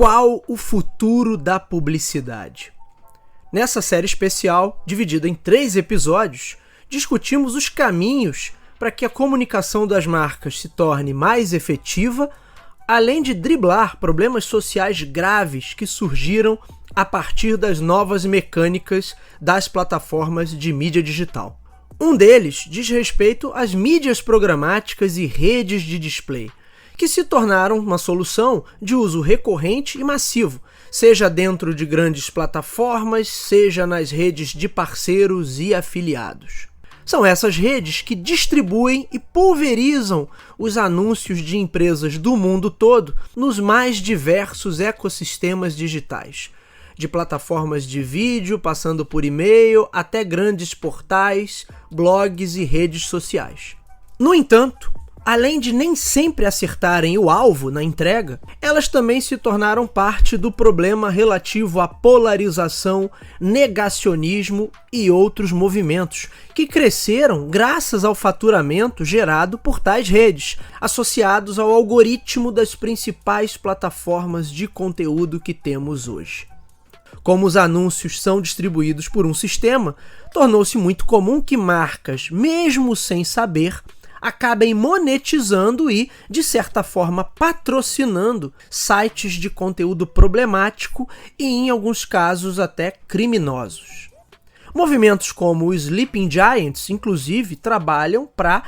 Qual o futuro da publicidade? Nessa série especial, dividida em 3 episódios, discutimos os caminhos para que a comunicação das marcas se torne mais efetiva, além de driblar problemas sociais graves que surgiram a partir das novas mecânicas das plataformas de mídia digital. Um deles diz respeito às mídias programáticas e redes de display, que se tornaram uma solução de uso recorrente e massivo, seja dentro de grandes plataformas, seja nas redes de parceiros e afiliados. São essas redes que distribuem e pulverizam os anúncios de empresas do mundo todo nos mais diversos ecossistemas digitais, de plataformas de vídeo, passando por e-mail, até grandes portais, blogs e redes sociais. No entanto, além de nem sempre acertarem o alvo na entrega, elas também se tornaram parte do problema relativo à polarização, negacionismo e outros movimentos, que cresceram graças ao faturamento gerado por tais redes, associados ao algoritmo das principais plataformas de conteúdo que temos hoje. Como os anúncios são distribuídos por um sistema, tornou-se muito comum que marcas, mesmo sem saber, acabem monetizando e, de certa forma, patrocinando sites de conteúdo problemático e, em alguns casos, até criminosos. Movimentos como o Sleeping Giants, inclusive, trabalham para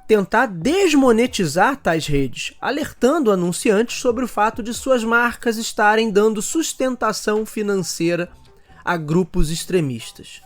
tentar desmonetizar tais redes, alertando anunciantes sobre o fato de suas marcas estarem dando sustentação financeira a grupos extremistas.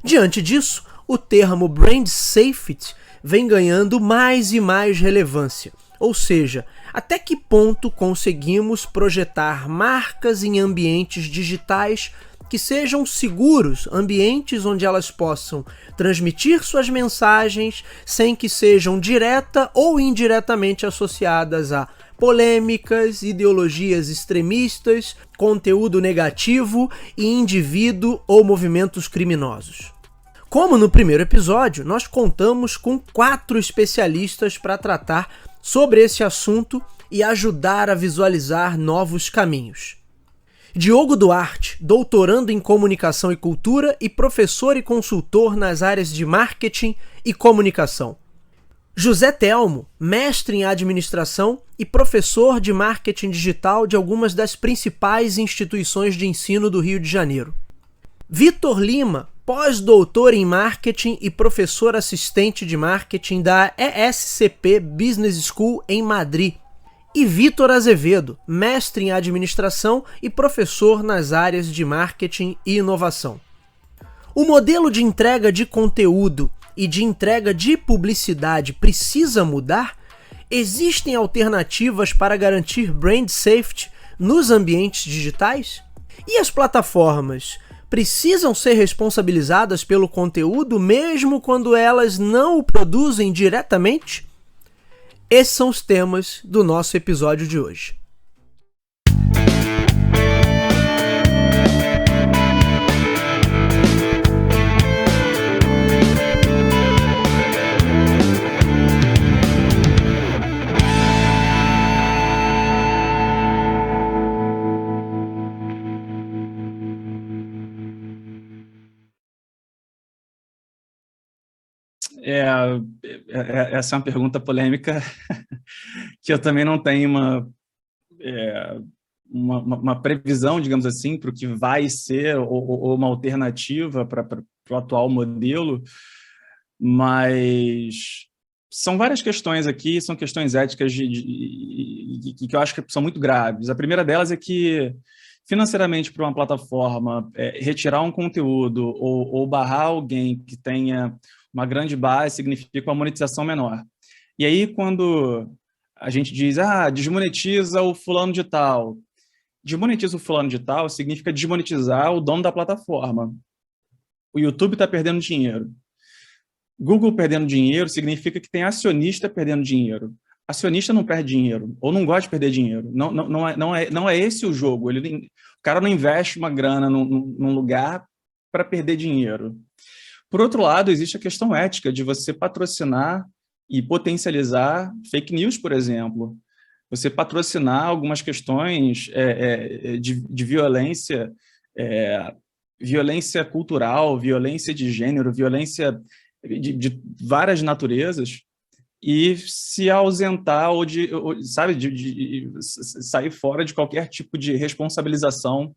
Diante disso, o termo brand safety vem ganhando mais e mais relevância, ou seja, até que ponto conseguimos projetar marcas em ambientes digitais que sejam seguros, ambientes onde elas possam transmitir suas mensagens sem que sejam direta ou indiretamente associadas a polêmicas, ideologias extremistas, conteúdo negativo e indivíduo ou movimentos criminosos. Como no primeiro episódio, nós contamos com 4 especialistas para tratar sobre esse assunto e ajudar a visualizar novos caminhos. Diogo Duarte, doutorando em Comunicação e Cultura e professor e consultor nas áreas de marketing e comunicação. José Telmo, mestre em administração e professor de marketing digital de algumas das principais instituições de ensino do Rio de Janeiro. Vitor Lima, pós-doutor em marketing e professor assistente de marketing da ESCP Business School em Madrid. E Vitor Azevedo, mestre em administração e professor nas áreas de marketing e inovação. O modelo de entrega de conteúdo e de entrega de publicidade precisa mudar? Existem alternativas para garantir brand safety nos ambientes digitais? E as plataformas precisam ser responsabilizadas pelo conteúdo mesmo quando elas não o produzem diretamente? Esses são os temas do nosso episódio de hoje. Essa é uma pergunta polêmica que eu também não tenho uma previsão, digamos assim, para o que vai ser ou uma alternativa para o atual modelo, mas são várias questões aqui, são questões éticas que eu acho que são muito graves. A primeira delas é que, financeiramente, para uma plataforma, retirar um conteúdo ou barrar alguém que tenha uma grande base significa uma monetização menor. E aí, quando a gente diz, desmonetiza o fulano de tal, desmonetiza o fulano de tal significa desmonetizar o dono da plataforma. O YouTube está perdendo dinheiro. Google perdendo dinheiro significa que tem acionista perdendo dinheiro. Acionista não perde dinheiro, ou não gosta de perder dinheiro. Não é esse o jogo. O cara não investe uma grana num lugar para perder dinheiro. Por outro lado, existe a questão ética de você patrocinar e potencializar fake news, por exemplo. você patrocinar algumas questões de violência, violência cultural, violência de gênero, violência de várias naturezas, e se ausentar sabe, de sair fora de qualquer tipo de responsabilização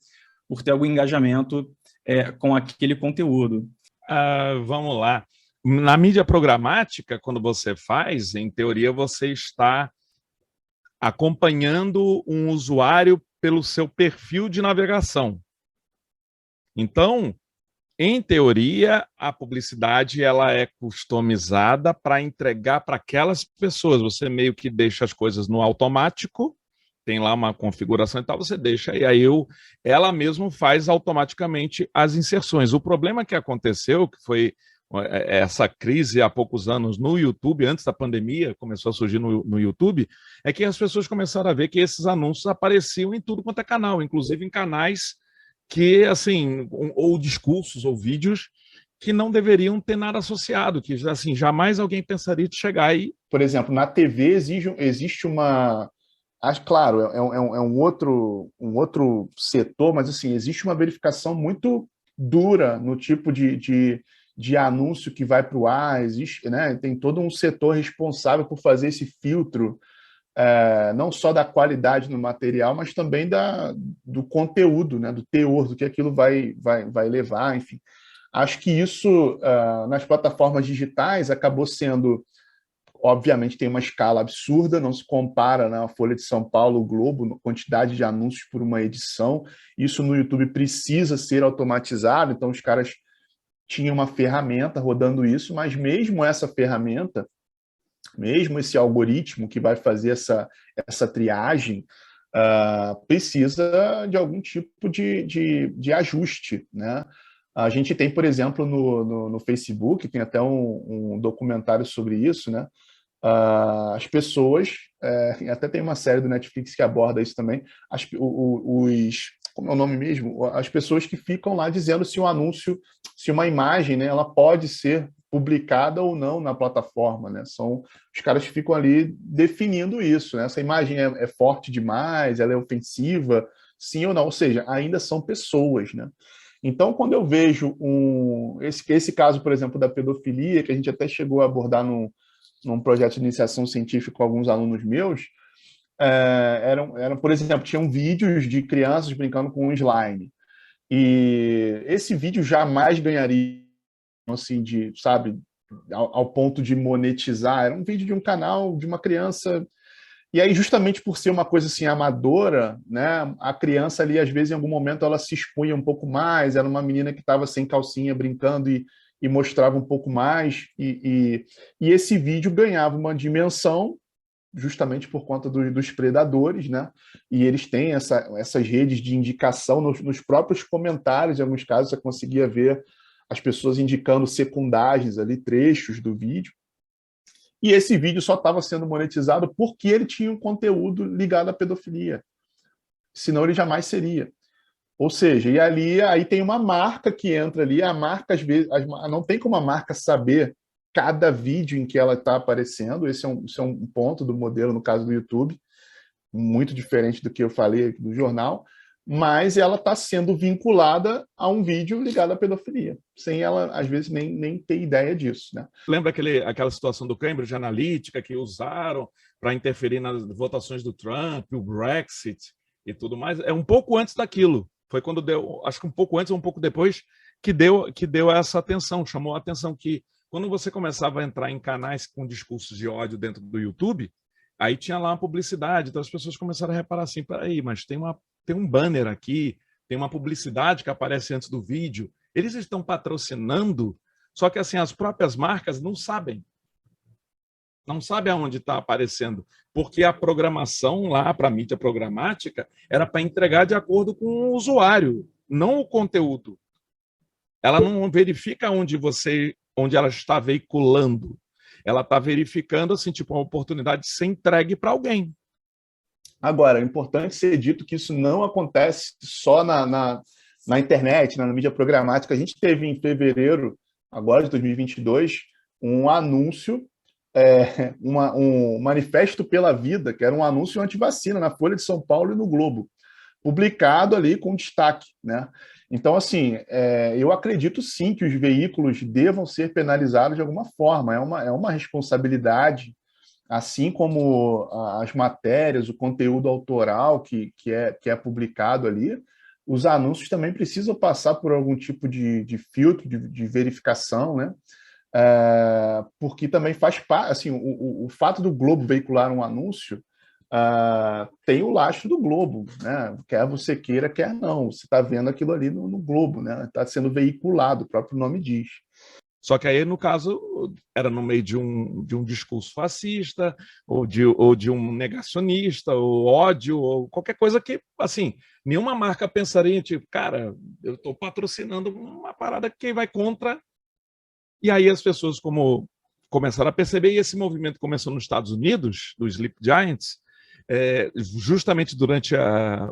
por ter algum engajamento com aquele conteúdo. Vamos lá. Na mídia programática, quando você faz, em teoria, você está acompanhando um usuário pelo seu perfil de navegação. Então, em teoria, a publicidade ela é customizada para entregar para aquelas pessoas. Você meio que deixa as coisas no automático, tem lá uma configuração e tal, você deixa, e aí ela mesmo faz automaticamente as inserções. O problema que aconteceu, que foi essa crise há poucos anos no YouTube, antes da pandemia, começou a surgir no YouTube, é que as pessoas começaram a ver que esses anúncios apareciam em tudo quanto é canal, inclusive em canais que, assim, ou discursos ou vídeos que não deveriam ter nada associado, que, assim, jamais alguém pensaria de chegar aí. Por exemplo, na TV existe uma... Claro, é um outro setor, mas assim, existe uma verificação muito dura no tipo de anúncio que vai para o ar, existe, né, tem todo um setor responsável por fazer esse filtro, não só da qualidade no material, mas também do conteúdo, né, do teor, do que aquilo vai levar, enfim. Acho que isso, nas plataformas digitais, acabou sendo... Obviamente tem uma escala absurda, não se compara, né, a Folha de São Paulo, o Globo, quantidade de anúncios por uma edição. Isso no YouTube precisa ser automatizado, então os caras tinham uma ferramenta rodando isso, mas mesmo essa ferramenta, mesmo esse algoritmo que vai fazer essa triagem, precisa de algum tipo de ajuste, né? A gente tem, por exemplo, no Facebook, tem até um documentário sobre isso, né? As pessoas, até tem uma série do Netflix que aborda isso também, como é o nome mesmo? As pessoas que ficam lá dizendo se um anúncio, se uma imagem, né, ela pode ser publicada ou não na plataforma, né? São os caras que ficam ali definindo isso, né? Essa imagem é forte demais, ela é ofensiva, sim ou não, ou seja, ainda são pessoas, né? Então, quando eu vejo esse caso, por exemplo, da pedofilia, que a gente até chegou a abordar num projeto de iniciação científica com alguns alunos meus, por exemplo, tinham vídeos de crianças brincando com um slime. E esse vídeo jamais ganharia, assim, sabe, ao ponto de monetizar. Era um vídeo de um canal de uma criança. E aí, justamente por ser uma coisa assim amadora, né, a criança ali, às vezes, em algum momento, ela se expunha um pouco mais, era uma menina que estava sem calcinha brincando e mostrava um pouco mais, e esse vídeo ganhava uma dimensão justamente por conta dos predadores, né? E eles têm essas redes de indicação nos próprios comentários, em alguns casos você conseguia ver as pessoas indicando secundagens ali, trechos do vídeo. E esse vídeo só estava sendo monetizado porque ele tinha um conteúdo ligado à pedofilia. Senão ele jamais seria. Ou seja, e aí tem uma marca que entra ali, a marca, às vezes, não tem como a marca saber cada vídeo em que ela está aparecendo, esse é um ponto do modelo, no caso do YouTube, muito diferente do que eu falei aqui do jornal, mas ela está sendo vinculada a um vídeo ligado à pedofilia, sem ela, às vezes, nem ter ideia disso, né? Lembra aquela situação do Cambridge Analytica que usaram para interferir nas votações do Trump, o Brexit e tudo mais? É um pouco antes daquilo. Foi quando deu, acho que um pouco antes ou um pouco depois, que deu essa atenção, chamou a atenção que quando você começava a entrar em canais com discursos de ódio dentro do YouTube, aí tinha lá uma publicidade, então as pessoas começaram a reparar assim, peraí, mas tem um banner aqui, tem uma publicidade que aparece antes do vídeo, eles estão patrocinando, só que assim, as próprias marcas não sabem aonde está aparecendo, porque a programação lá para a mídia programática era para entregar de acordo com o usuário, não o conteúdo. Ela não verifica onde ela está veiculando. Ela está verificando assim, tipo, uma oportunidade de ser entregue para alguém. Agora, é importante ser dito que isso não acontece só na internet, na mídia programática. A gente teve em fevereiro, agora de 2022, um anúncio um manifesto pela vida, que era um anúncio anti-vacina na Folha de São Paulo e no Globo, publicado ali com destaque, né? Então, assim, eu acredito sim que os veículos devam ser penalizados de alguma forma, é uma responsabilidade, assim como as matérias, o conteúdo autoral que é publicado ali, os anúncios também precisam passar por algum tipo de filtro, de verificação, né? Porque também faz parte, assim, o fato do Globo veicular um anúncio tem o lastro do Globo, né? Quer você queira, quer não. Você está vendo aquilo ali no Globo, né? Está sendo veiculado, o próprio nome diz. Só que aí, no caso, era no meio de um discurso fascista, ou de um negacionista, ou ódio, ou qualquer coisa que, assim, nenhuma marca pensaria, tipo, cara, eu estou patrocinando uma parada que vai contra. E aí as pessoas começaram a perceber, e esse movimento começou nos Estados Unidos, do Sleep Giants, justamente durante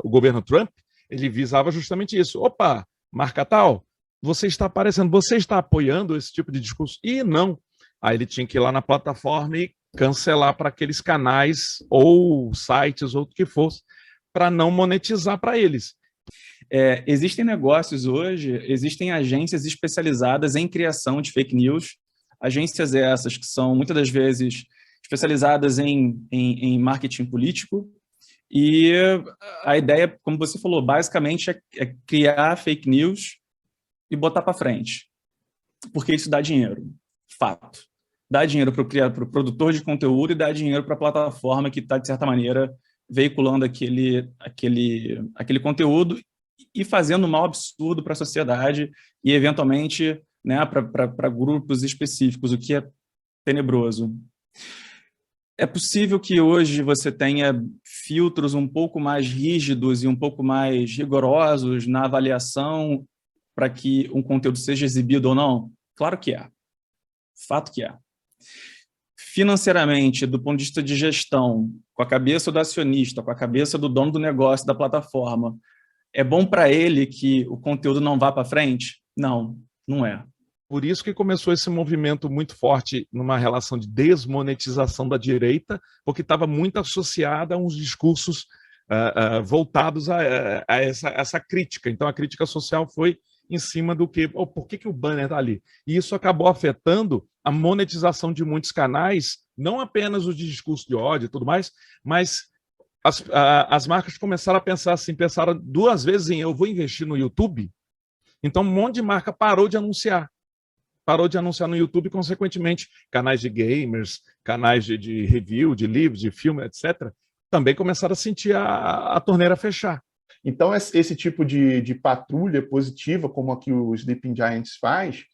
o governo Trump, ele visava justamente isso. Opa, marca tal, você está aparecendo, você está apoiando esse tipo de discurso? E não. Aí ele tinha que ir lá na plataforma e cancelar para aqueles canais ou sites ou o que fosse, para não monetizar para eles. Existem negócios hoje, existem agências especializadas em criação de fake news, agências essas que são muitas das vezes especializadas em marketing político, e a ideia, como você falou, basicamente é criar fake news e botar para frente, porque isso dá dinheiro, fato. Dá dinheiro para o produtor de conteúdo e dá dinheiro para a plataforma que está, de certa maneira, veiculando aquele conteúdo e fazendo um mal absurdo para a sociedade e, eventualmente, né, para grupos específicos, o que é tenebroso. É possível que hoje você tenha filtros um pouco mais rígidos e um pouco mais rigorosos na avaliação para que um conteúdo seja exibido ou não? Claro que é. Fato que é. Financeiramente, do ponto de vista de gestão, com a cabeça do acionista, com a cabeça do dono do negócio, da plataforma, é bom para ele que o conteúdo não vá para frente? Não, não é. Por isso que começou esse movimento muito forte numa relação de desmonetização da direita, porque estava muito associada a uns discursos voltados a essa crítica. Então, a crítica social foi em cima do que, por que o banner está ali? E isso acabou afetando a monetização de muitos canais, não apenas o de discurso de ódio e tudo mais, mas as marcas começaram a pensar assim, pensaram duas vezes em eu vou investir no YouTube. Então, um monte de marca parou de anunciar no YouTube, consequentemente, canais de gamers, canais de review, de livros, de filme, etc., também começaram a sentir a torneira fechar. Então, esse tipo de patrulha positiva, como a que o Sleeping Giants faz,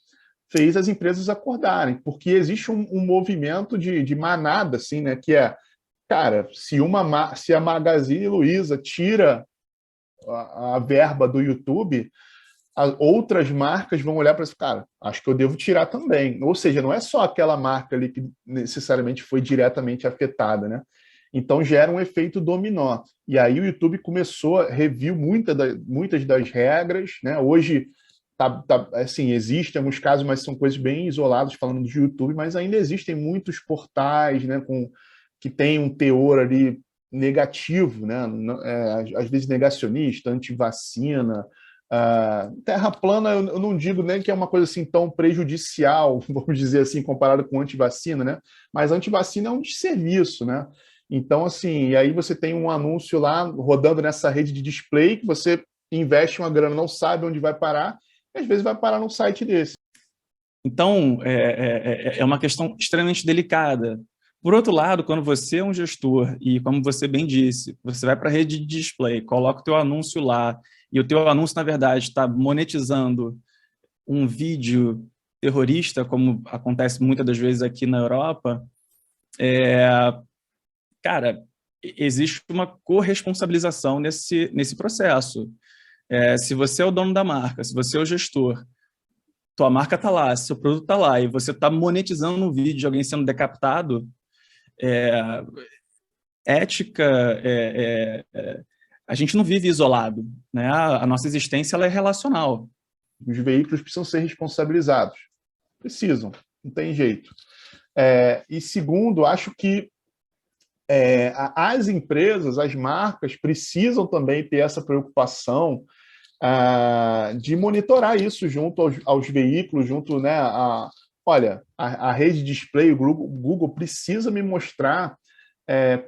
fez as empresas acordarem, porque existe um movimento de manada, assim, né, que cara, se a Magazine Luiza tira a verba do YouTube, outras marcas vão olhar para isso, cara, acho que eu devo tirar também. Ou seja, não é só aquela marca ali que necessariamente foi diretamente afetada, né? Então gera um efeito dominó. E aí o YouTube começou a rever muitas das regras, né? Hoje assim, existem alguns casos, mas são coisas bem isoladas falando do YouTube, mas ainda existem muitos portais, né, que tem um teor ali negativo, né? Às vezes negacionista, anti-vacina. Terra plana, eu não digo nem que é uma coisa assim tão prejudicial, vamos dizer assim, comparado com antivacina, né? Mas antivacina é um desserviço, né? Então, assim, e aí você tem um anúncio lá rodando nessa rede de display que você investe uma grana, não sabe onde vai parar, e às vezes vai parar num site desse. Então, é uma questão extremamente delicada. Por outro lado, quando você é um gestor e, como você bem disse, você vai para a rede de display, coloca o teu anúncio lá, e o teu anúncio, na verdade, está monetizando um vídeo terrorista, como acontece muitas das vezes aqui na Europa, cara, existe uma corresponsabilização nesse processo. Se você é o dono da marca, se você é o gestor, tua marca está lá, seu produto está lá, e você está monetizando um vídeo de alguém sendo decapitado, ética, a gente não vive isolado, né? A nossa existência ela é relacional. Os veículos precisam ser responsabilizados. Precisam, não tem jeito. E segundo, acho que as empresas, as marcas, precisam também ter essa preocupação de monitorar isso junto aos veículos, junto, né, olha, a rede de display, o Google precisa me mostrar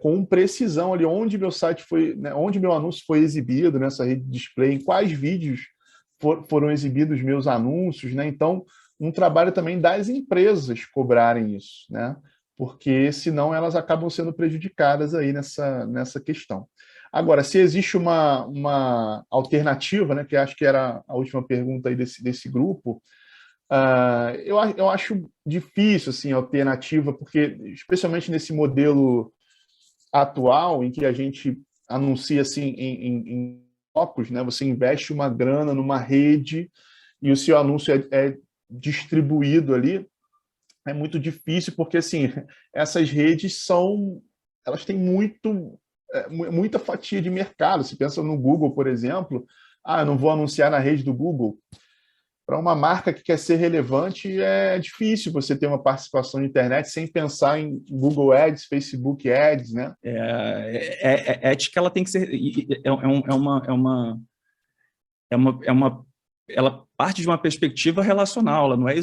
com precisão ali onde meu site foi, né, onde meu anúncio foi exibido nessa rede de display, em quais vídeos foram exibidos meus anúncios, né? Então, um trabalho também das empresas cobrarem isso, né? Porque senão elas acabam sendo prejudicadas aí nessa questão. Agora, se existe uma alternativa, né, que acho que era a última pergunta aí desse grupo, eu acho difícil assim, a alternativa, porque especialmente nesse modelo atual, em que a gente anuncia assim, em blocos, né, você investe uma grana numa rede e o seu anúncio é distribuído ali, é muito difícil, porque assim, essas redes elas têm muita fatia de mercado. Se pensa no Google, por exemplo, eu não vou anunciar na rede do Google. Para uma marca que quer ser relevante, é difícil você ter uma participação na internet sem pensar em Google Ads, Facebook Ads, né? Ética, ela tem que ser... Ela parte de uma perspectiva relacional, ela não é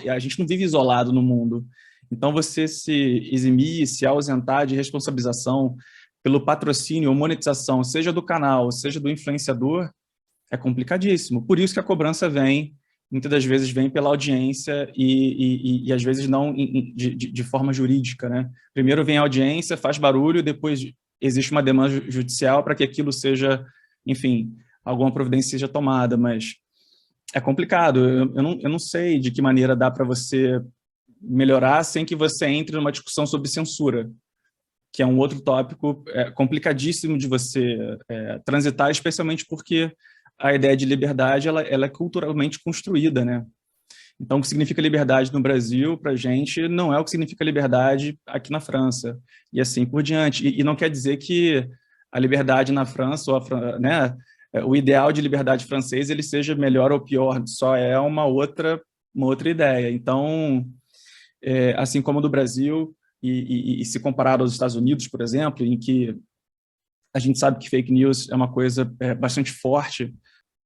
a gente não vive isolado no mundo. Então, você se eximir, se ausentar de responsabilização pelo patrocínio ou monetização, seja do canal, seja do influenciador, é complicadíssimo. Por isso que a cobrança muitas das vezes vem pela audiência e às vezes não de forma jurídica, né? Primeiro vem a audiência, faz barulho, depois existe uma demanda judicial para que aquilo seja, enfim, alguma providência seja tomada, mas é complicado. Eu não sei de que maneira dá para você melhorar sem que você entre numa discussão sobre censura, que é um outro tópico complicadíssimo de você transitar, especialmente porque a ideia de liberdade ela é culturalmente construída, né? Então, o que significa liberdade no Brasil, para a gente, não é o que significa liberdade aqui na França, e assim por diante. E não quer dizer que a liberdade na França, né, o ideal de liberdade francês, ele seja melhor ou pior, só é uma outra ideia. Então, assim como no Brasil, e se comparado aos Estados Unidos, por exemplo, em que a gente sabe que fake news é uma coisa bastante forte.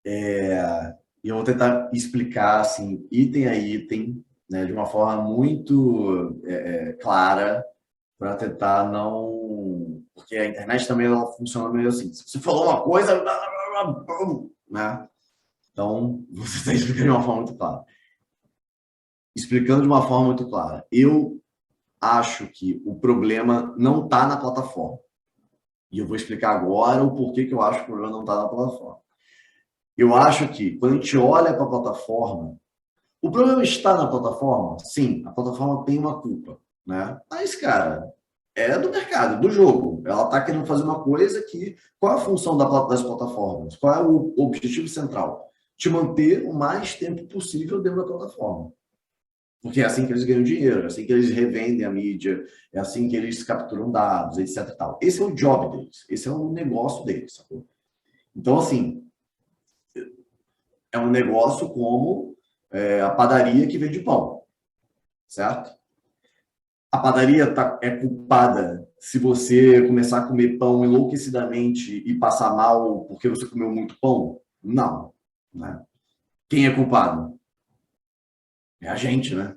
E eu vou tentar explicar assim, item a item, né, de uma forma muito clara, para tentar não... Porque a internet também ela funciona meio assim. Se você falou uma coisa... Né? Então, você está explicando de uma forma muito clara. Explicando de uma forma muito clara. Eu acho que o problema não está na plataforma. E eu vou explicar agora o porquê que eu acho que o problema não está na plataforma. Eu acho que, quando a gente olha para a plataforma, o problema está na plataforma? Sim, a plataforma tem uma culpa, né? Mas, cara, é do mercado, do jogo. Ela está querendo fazer uma coisa que... Qual é a função das plataformas? Qual é o objetivo central? Te manter o mais tempo possível dentro da plataforma. Porque é assim que eles ganham dinheiro, é assim que eles revendem a mídia, é assim que eles capturam dados, etc. Tal. Esse é o job deles, esse é o negócio deles, sacou? Então, assim, é um negócio como a padaria que vende pão, certo? A padaria é culpada se você começar a comer pão enlouquecidamente e passar mal porque você comeu muito pão? Não, né? Quem é culpado? É a gente, né?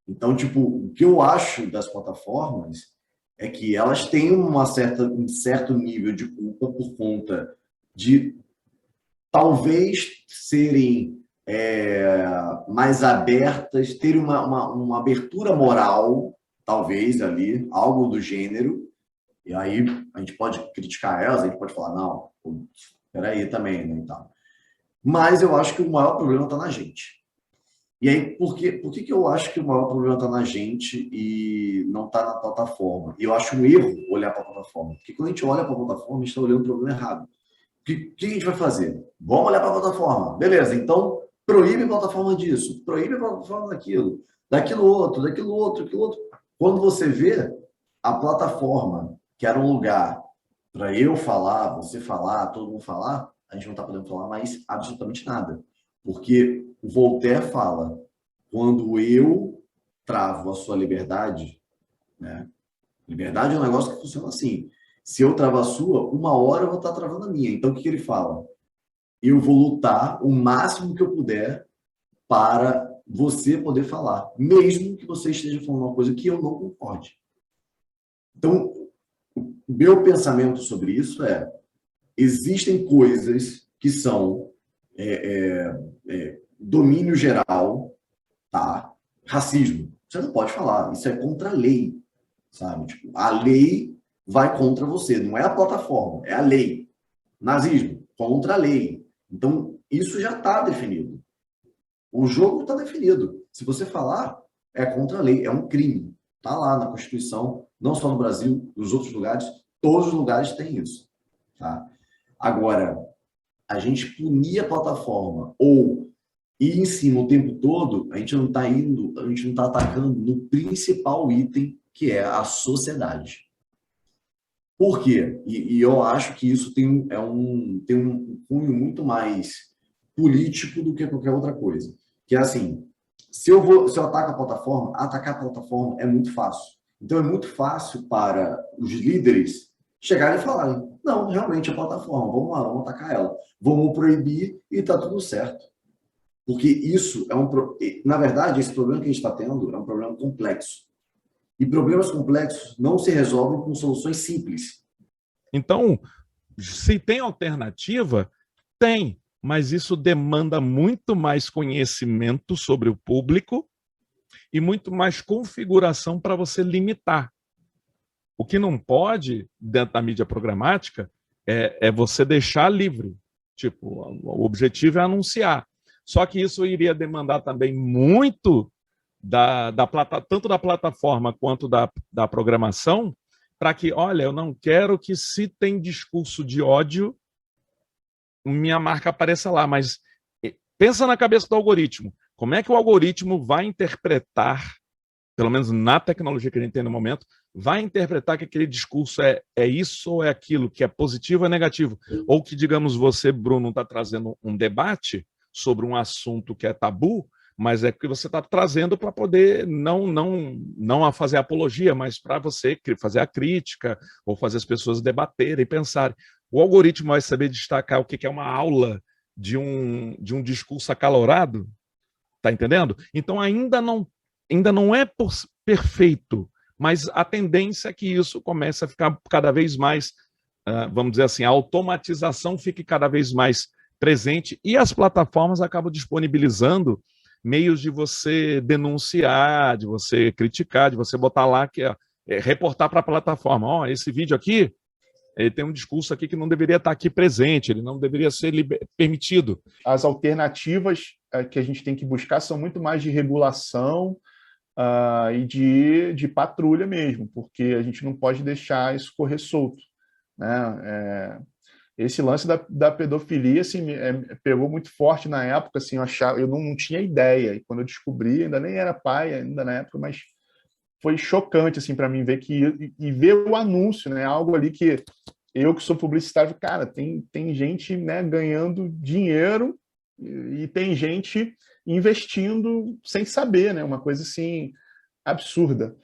Então, tipo, o que eu acho das plataformas é que elas têm um certo nível de culpa por conta de talvez serem mais abertas, terem uma abertura moral, talvez ali, algo do gênero, e aí a gente pode criticar elas, a gente pode falar, não, peraí também, né, e tal. Mas eu acho que o maior problema está na gente. E aí, por que eu acho que o maior problema está na gente e não está na plataforma? E eu acho um erro olhar para a plataforma. Porque quando a gente olha para a plataforma, a gente está olhando para o problema errado. O que a gente vai fazer? Vamos olhar para a plataforma. Beleza, então proíbe a plataforma disso, proíbe a plataforma daquilo outro, daquilo outro. Quando você vê a plataforma, que era um lugar para eu falar, você falar, todo mundo falar, a gente não está podendo falar mais absolutamente nada. Porque o Voltaire fala, quando eu travo a sua liberdade, né? Liberdade é um negócio que funciona assim. Se eu travo a sua, uma hora eu vou estar travando a minha. Então, o que ele fala? Eu vou lutar o máximo que eu puder para você poder falar, mesmo que você esteja falando uma coisa que eu não concorde. Então, o meu pensamento sobre isso é: existem coisas que são domínio geral, tá? Racismo. Você não pode falar, isso é contra a lei, sabe? Tipo, a lei vai contra você, não é a plataforma, é a lei. Nazismo, contra a lei. Então, isso já está definido. O jogo está definido. Se você falar, é contra a lei, é um crime. Está lá na Constituição, não só no Brasil, nos outros lugares, todos os lugares têm isso. Tá? Agora, a gente punir a plataforma ou ir em cima o tempo todo, a gente não está atacando no principal item, que é a sociedade. Por quê? E eu acho que isso tem um cunho muito mais político do que qualquer outra coisa. Que é assim, se eu ataco a plataforma, atacar a plataforma é muito fácil. Então é muito fácil para os líderes chegarem e falarem: não, realmente é a plataforma, vamos lá, vamos atacar ela. Vamos proibir e está tudo certo. Porque isso na verdade, esse problema que a gente está tendo é um problema complexo. E problemas complexos não se resolvem com soluções simples. Então, se tem alternativa, tem, mas isso demanda muito mais conhecimento sobre o público e muito mais configuração para você limitar. O que não pode, dentro da mídia programática, é você deixar livre. Tipo, o objetivo é anunciar. Só que isso iria demandar também muito tanto da plataforma quanto da programação, para que, olha, eu não quero que, se tem discurso de ódio, minha marca apareça lá, mas pensa na cabeça do algoritmo. Como é que o algoritmo vai interpretar, pelo menos na tecnologia que a gente tem no momento, vai interpretar que aquele discurso é isso ou é aquilo, que é positivo ou é negativo? Ou que, digamos, você, Bruno, está trazendo um debate sobre um assunto que é tabu, mas é que você está trazendo para poder não a fazer apologia, mas para você fazer a crítica ou fazer as pessoas debaterem e pensarem. O algoritmo vai saber destacar o que é uma aula de um discurso acalorado, tá entendendo? Então ainda não é perfeito, mas a tendência é que isso comece a ficar cada vez mais, vamos dizer assim, a automatização fique cada vez mais presente e as plataformas acabam disponibilizando meios de você denunciar, de você criticar, de você botar lá, reportar para a plataforma. Esse vídeo aqui, ele tem um discurso aqui que não deveria estar aqui presente, ele não deveria ser permitido. As alternativas que a gente tem que buscar são muito mais de regulação e de patrulha mesmo, porque a gente não pode deixar isso correr solto, né? Esse lance da pedofilia assim, pegou muito forte na época, assim, eu não tinha ideia, e quando eu descobri, ainda nem era pai ainda na época, mas foi chocante assim, para mim ver ver o anúncio, né? Algo ali que eu, que sou publicitário, cara, tem gente, né, ganhando dinheiro e tem gente investindo sem saber, né? Uma coisa assim absurda.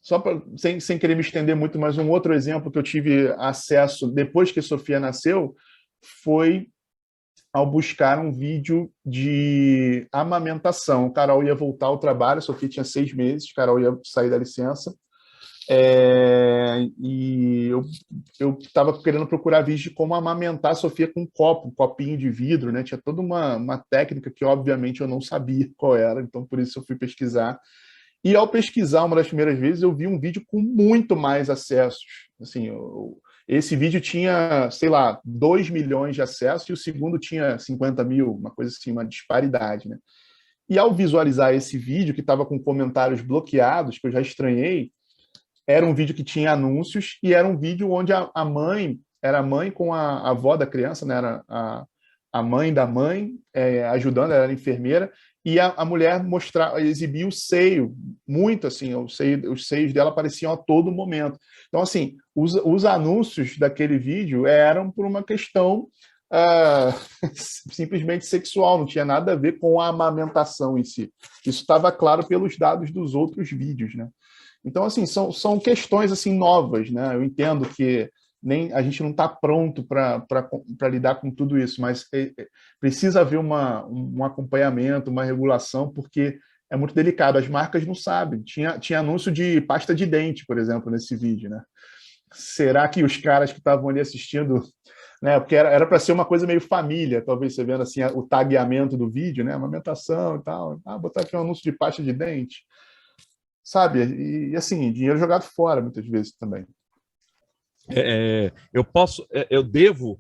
Só sem querer me estender muito, mas um outro exemplo que eu tive acesso depois que a Sofia nasceu foi ao buscar um vídeo de amamentação. O Carol ia voltar ao trabalho, a Sofia tinha 6 meses, o Carol ia sair da licença, e eu estava querendo procurar vídeo de como amamentar a Sofia com um copinho de vidro, né? Tinha toda uma técnica que, obviamente, eu não sabia qual era, então por isso eu fui pesquisar. E ao pesquisar uma das primeiras vezes, eu vi um vídeo com muito mais acessos. Assim, esse vídeo tinha, sei lá, 2 milhões de acessos e o segundo tinha 50 mil, uma coisa assim, uma disparidade, né? E ao visualizar esse vídeo, que estava com comentários bloqueados, que eu já estranhei, era um vídeo que tinha anúncios e era um vídeo onde a mãe, era a mãe com a avó da criança, né? Era a mãe da mãe ajudando, ela era enfermeira, e a mulher exibia o seio, muito assim, os seios dela apareciam a todo momento. Então, assim, os anúncios daquele vídeo eram por uma questão simplesmente sexual, não tinha nada a ver com a amamentação em si. Isso estava claro pelos dados dos outros vídeos, né? Então, assim, são questões assim novas, né? Eu entendo que nem a gente não está pronto para lidar com tudo isso, mas precisa haver um acompanhamento, uma regulação, porque é muito delicado. As marcas não sabem. Tinha anúncio de pasta de dente, por exemplo, nesse vídeo, né? Será que os caras que estavam ali assistindo, né? Porque era para ser uma coisa meio família, talvez você vendo assim o tagueamento do vídeo, né? Amamentação e tal. Botar aqui um anúncio de pasta de dente, sabe? E assim, dinheiro jogado fora muitas vezes também. Eu devo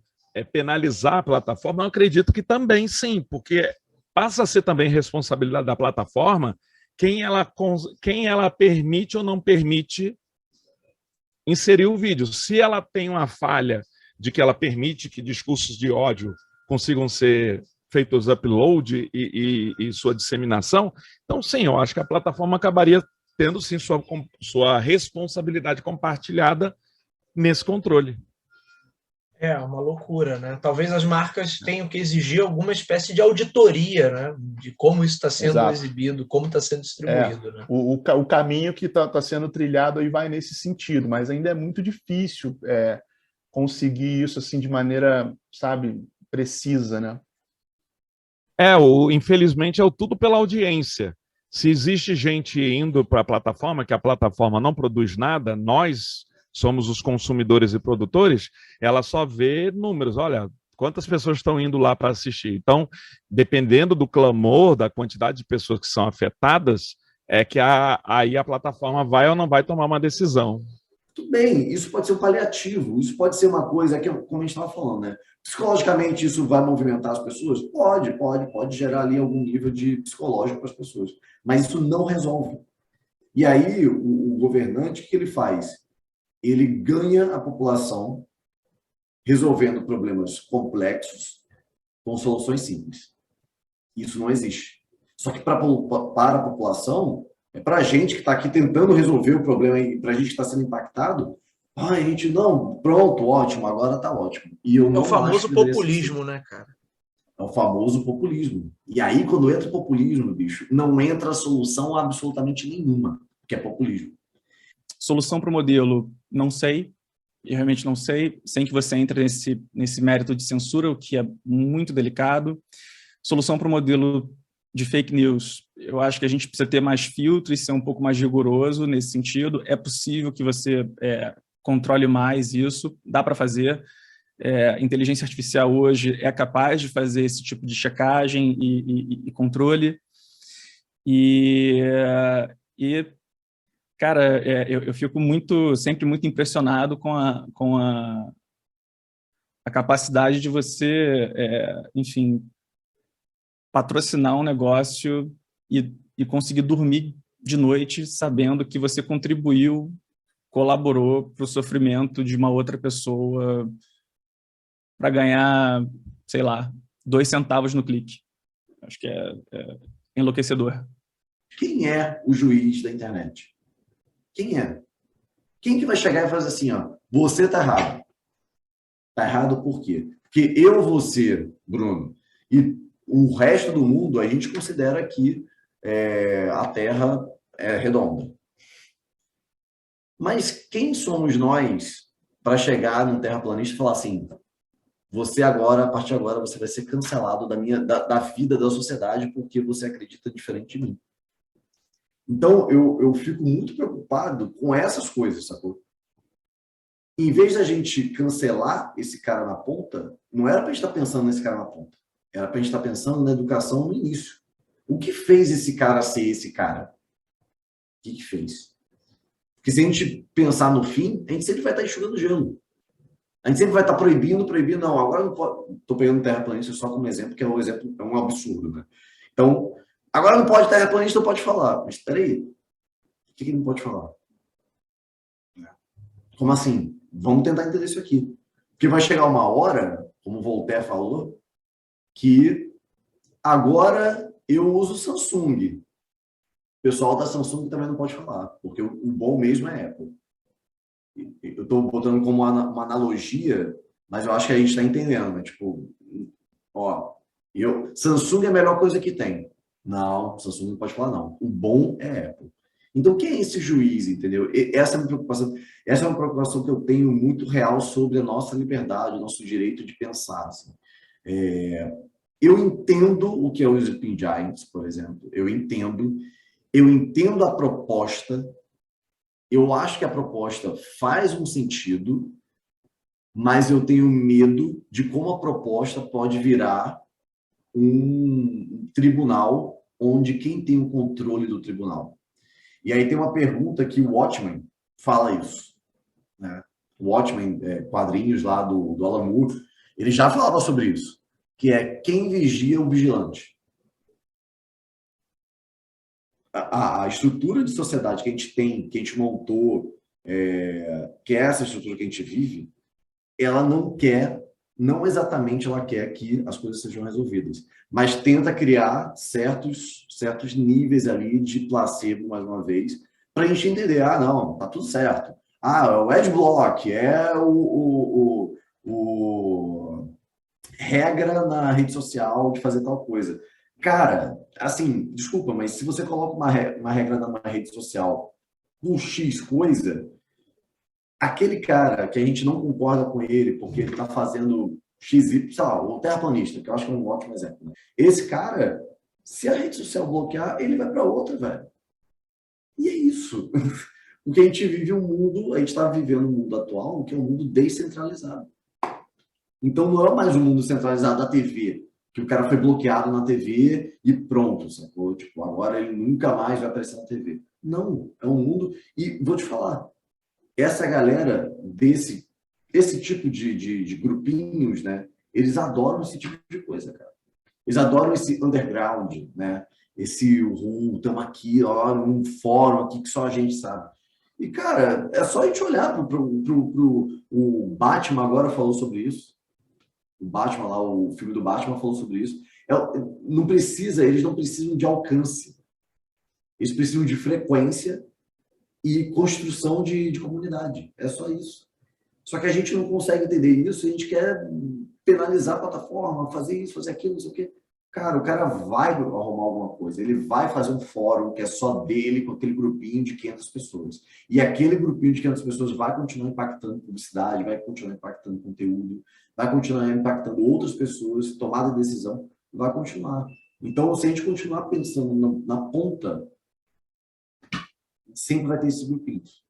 penalizar a plataforma? Eu acredito que também sim, porque passa a ser também responsabilidade da plataforma quem ela permite ou não permite inserir o vídeo. Se ela tem uma falha de que ela permite que discursos de ódio consigam ser feitos upload e sua disseminação, então sim, eu acho que a plataforma acabaria tendo sim sua responsabilidade compartilhada nesse controle. É uma loucura, né? Talvez as marcas tenham que exigir alguma espécie de auditoria, né? De como isso está sendo exibido, como está sendo distribuído. Né? O caminho que está sendo trilhado aí vai nesse sentido, mas ainda é muito difícil conseguir isso assim de maneira, sabe, precisa, né? Infelizmente é tudo pela audiência. Se existe gente indo para a plataforma, que a plataforma não produz nada, nós somos os consumidores e produtores, ela só vê números. Olha, quantas pessoas estão indo lá para assistir. Então, dependendo do clamor, da quantidade de pessoas que são afetadas, é que aí a plataforma vai ou não vai tomar uma decisão. Tudo bem, isso pode ser um paliativo, isso pode ser uma coisa que, como a gente estava falando, né? Psicologicamente isso vai movimentar as pessoas? Pode gerar ali algum nível de psicológico para as pessoas, mas isso não resolve. E aí o governante, o que ele faz? Ele ganha a população resolvendo problemas complexos com soluções simples. Isso não existe. Só que para a população, para a gente que está aqui tentando resolver o problema, para a gente que está sendo impactado, a gente, não, pronto, ótimo, agora está ótimo. E eu não é o famoso populismo, né, cara? É o famoso populismo. E aí, quando entra o populismo, bicho, não entra solução absolutamente nenhuma, que é populismo. Solução para o modelo, não sei. Eu realmente não sei, sem que você entre nesse mérito de censura, o que é muito delicado. Solução para o modelo de fake news, eu acho que a gente precisa ter mais filtro e ser um pouco mais rigoroso nesse sentido. É possível que você controle mais isso, dá para fazer. Inteligência artificial hoje é capaz de fazer esse tipo de checagem e controle. Cara, eu fico sempre muito impressionado com a capacidade de você, enfim, patrocinar um negócio e conseguir dormir de noite sabendo que você contribuiu, colaborou para o sofrimento de uma outra pessoa para ganhar, sei lá, 2 centavos no clique. Acho que é enlouquecedor. Quem é o juiz da internet? Quem é? Quem que vai chegar e fazer assim, ó, você está errado. Está errado por quê? Porque eu, você, Bruno, e o resto do mundo, a gente considera que a Terra é redonda. Mas quem somos nós para chegar num terraplanista e falar assim, você agora, a partir de agora, você vai ser cancelado da vida da sociedade porque você acredita diferente de mim. Então, eu fico muito preocupado com essas coisas, sacou? Em vez da gente cancelar esse cara na ponta, não era para a gente estar pensando nesse cara na ponta. Era para a gente estar pensando na educação no início. O que fez esse cara ser esse cara? O que fez? Porque se a gente pensar no fim, a gente sempre vai estar enxugando gelo. A gente sempre vai estar proibindo. Não, agora não pode. Estou pegando terraplanista só como exemplo, que é um absurdo, né? Então, agora não pode terraplanista, não pode falar. Mas espera aí. O que não pode falar? Como assim? Vamos tentar entender isso aqui. Porque vai chegar uma hora, como Voltaire falou, que agora eu uso Samsung. O pessoal da Samsung também não pode falar, porque o bom mesmo é Apple. Eu estou botando como uma analogia, mas eu acho que a gente está entendendo. Né? Tipo, Ó, Samsung é a melhor coisa que tem. Não, Samsung não pode falar não. O bom é Apple. Então, quem é esse juiz, entendeu? Essa é uma preocupação. Essa é uma preocupação que eu tenho muito real sobre a nossa liberdade, o nosso direito de pensar. Assim. Eu entendo o que é o Sleeping Giants, por exemplo. Eu entendo a proposta. Eu acho que a proposta faz um sentido, mas eu tenho medo de como a proposta pode virar um tribunal onde quem tem o controle do tribunal. E aí tem uma pergunta que o Watchmen fala isso. Né? O Watchmen, quadrinhos lá do Alan Moore, ele já falava sobre isso, que é quem vigia o vigilante. A estrutura de sociedade que a gente tem, que a gente montou, que é essa estrutura que a gente vive, ela não exatamente ela quer que as coisas sejam resolvidas, mas tenta criar certos níveis ali de placebo, mais uma vez, para a gente entender, não, tá tudo certo. O adblock é o regra na rede social de fazer tal coisa. Cara, assim, desculpa, mas se você coloca uma regra numa rede social com X coisa, aquele cara que a gente não concorda com ele porque ele está fazendo XY, sei lá, o terraplanista, que eu acho que é um ótimo exemplo. Né? Esse cara, se a rede social bloquear, ele vai para outra, velho. E é isso. Porque a gente vive a gente está vivendo um mundo atual que é um mundo descentralizado. Então não é mais um mundo centralizado da TV, que o cara foi bloqueado na TV e pronto, sacou? Tipo, agora ele nunca mais vai aparecer na TV. Não, é um mundo... E vou te falar, essa galera esse tipo de grupinhos, né? Eles adoram esse tipo de coisa, cara. Eles adoram esse underground, né? Estamos aqui, ó, num fórum aqui que só a gente sabe. E, cara, é só a gente olhar o Batman agora falou sobre isso. O Batman lá, o filme do Batman falou sobre isso. Eles não precisam de alcance. Eles precisam de frequência e construção de comunidade. É só isso. Só que a gente não consegue entender isso, a gente quer penalizar a plataforma, fazer isso, fazer aquilo, não sei o quê. Cara, o cara vai arrumar alguma coisa, ele vai fazer um fórum que é só dele, com aquele grupinho de 500 pessoas. E aquele grupinho de 500 pessoas vai continuar impactando publicidade, vai continuar impactando conteúdo, vai continuar impactando outras pessoas, tomada de decisão, vai continuar. Então, se a gente continuar pensando na ponta, sempre vai ter esses grupinhos.